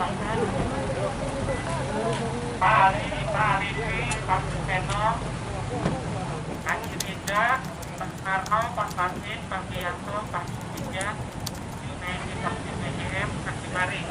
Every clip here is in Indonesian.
Pak Ali, Pak Alifi, Pak Sukeno, Pak Cinida, Pak Karno, Pak Martin, Pak Kiyanto, Pak Cinida, Junaidi, Pak BGM, Pak Kimari.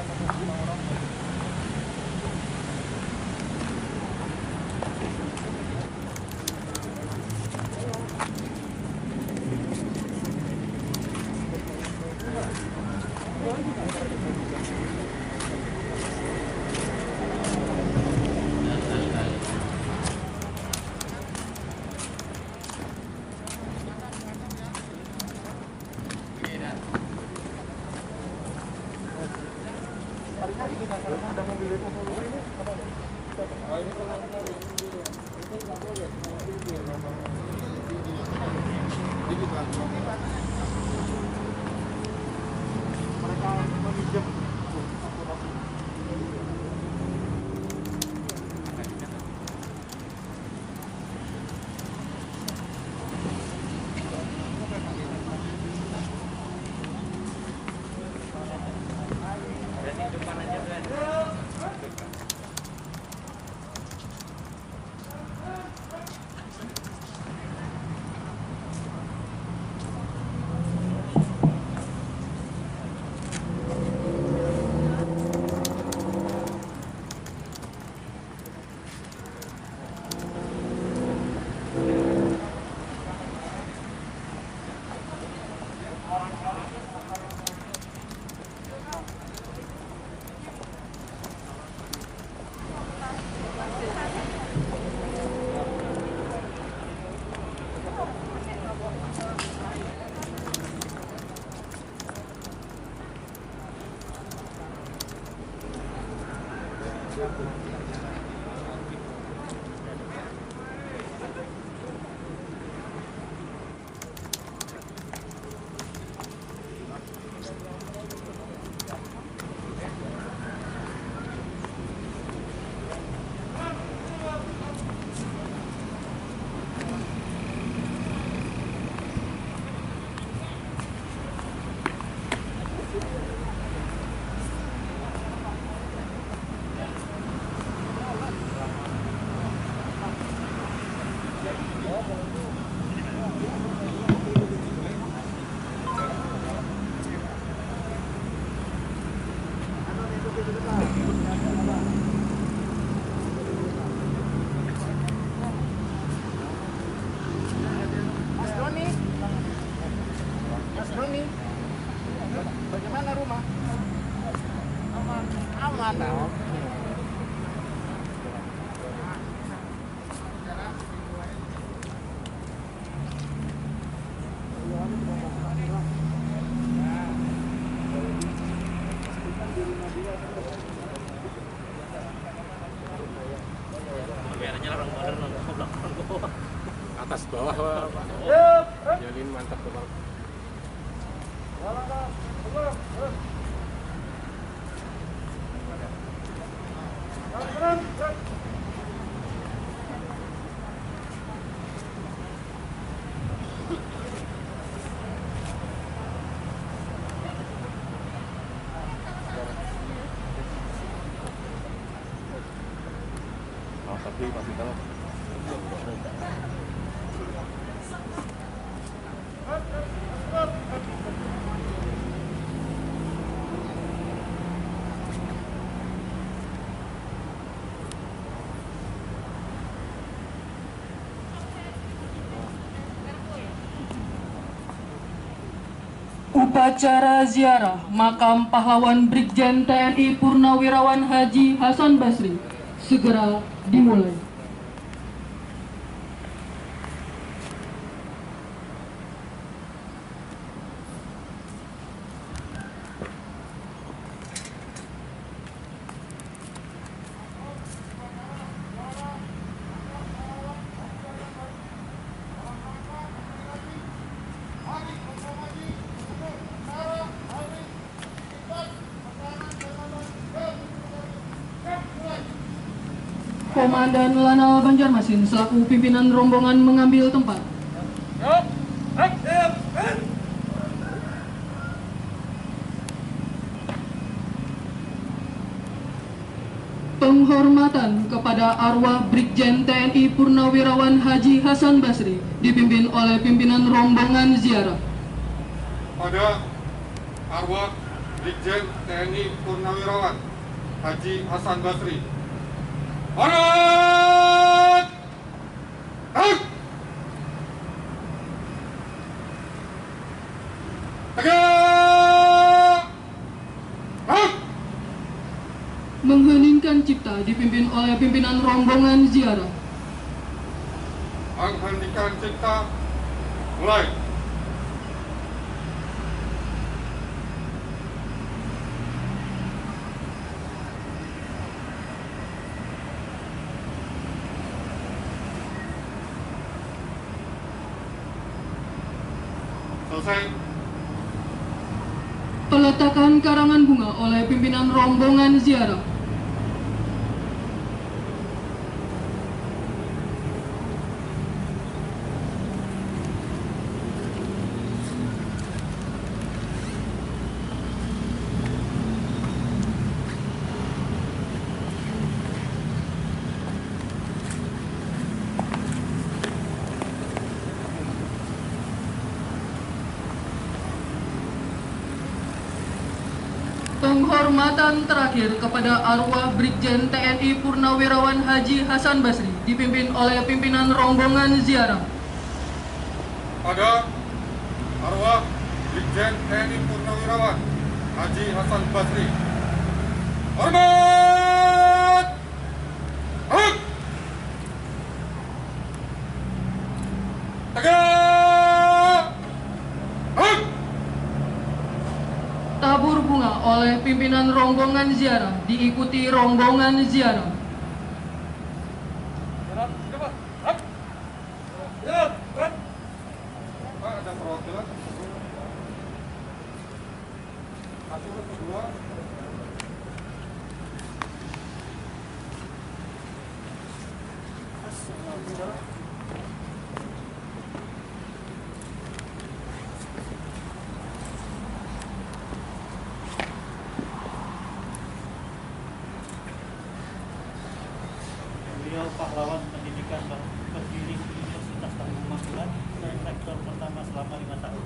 Bagaimana rumah? Aman. Aman dong. Atas bawah Pak. Jalin mantap tuh Bang. Tapi masih tahu. Upacara ziarah makam pahlawan Brigjen TNI Purnawirawan Haji Hasan Basri segera dimulai. Komandan Lanal Banjarmasin selaku pimpinan rombongan mengambil tempat. Penghormatan kepada arwah Brigjen TNI Purnawirawan Haji Hasan Basri dipimpin oleh pimpinan rombongan ziarah. Pada arwah Brigjen TNI Purnawirawan Haji Hasan Basri. Hormat! Mengheningkan cipta dipimpin oleh pimpinan rombongan ziarah. Mengheningkan cipta mulai. Selesai. Peletakan karangan bunga oleh pimpinan rombongan ziarah. Penghormatan terakhir kepada arwah Brigjen TNI Purnawirawan Haji Hasan Basri dipimpin oleh pimpinan rombongan ziarah. Pada arwah Brigjen TNI Purnawirawan Haji Hasan Basri. Hormat! Tegak! Tabur bunga oleh pimpinan rombongan ziarah diikuti rombongan ziarah. Pak, ada perwakilan. Satu, dua. Beliau pahlawan pendidikan dan pendiri Universitas Tanggung Magelang dan rektor pertama selama 5 tahun.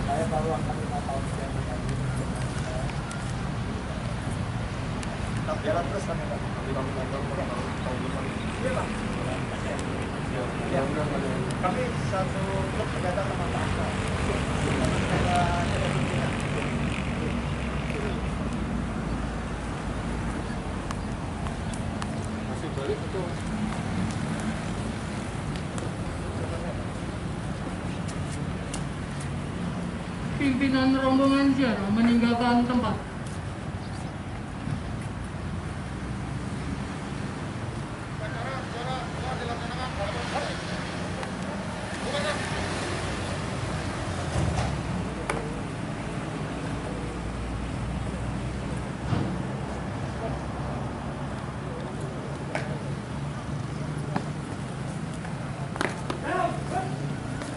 Saya baru akan 5 tahun tetap jalan terus kan ya, kami satu grup ternyata sama Pak. Masih balik itu. Pimpinan rombongan ziarah meninggalkan tempat.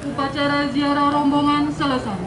Upacara ziarah rombongan selesai.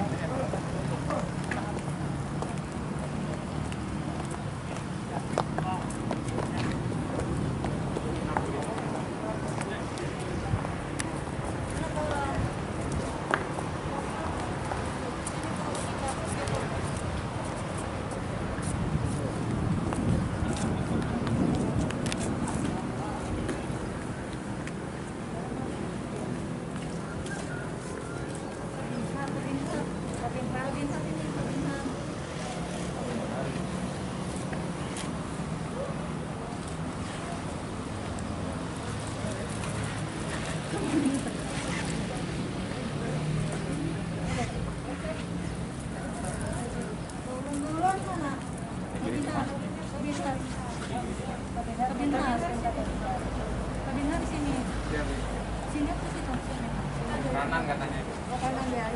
Kabinmas. Kabinmas di sini. Sini apa sih? Kanan katanya. Kanan ya,